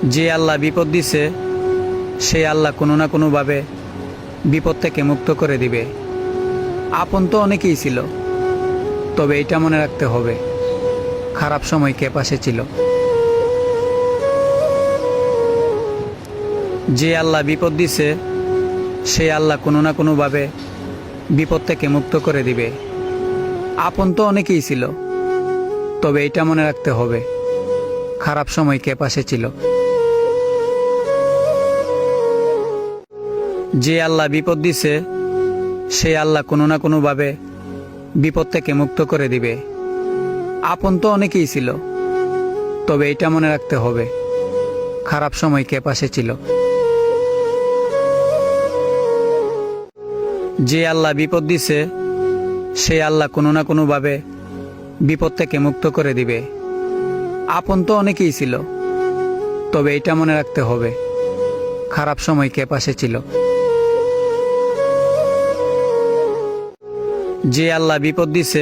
যে আল্লাহ বিপদ দিছে সেই আল্লাহ কোনো না কোনোভাবে বিপদ থেকে মুক্ত করে দিবে। আপন তো অনেকেই ছিল, তবে এটা মনে রাখতে হবে, খারাপ সময় কে পাশে ছিল। যে আল্লাহ বিপদ দিছে সেই আল্লাহ কোনো না কোনোভাবে বিপদ থেকে মুক্ত করে দিবে। আপন তো অনেকেই ছিল, তবে এটা মনে রাখতে হবে, খারাপ সময় কে পাশে ছিল। যে আল্লাহ বিপদ দিছে সেই আল্লাহ কোনো না কোনোভাবে বিপদ থেকে মুক্ত করে দিবে। আপন তো অনেকেই ছিল, তবে এটা মনে রাখতে হবে, খারাপ সময় কে পাশে ছিল। যে আল্লাহ বিপদ দিছে সেই আল্লাহ কোনো না কোনোভাবে বিপদ থেকে মুক্ত করে দিবে। আপন তো অনেকেই ছিল, তবে এটা মনে রাখতে হবে, খারাপ সময় কে পাশে ছিল। যে আল্লাহ বিপদ দিছে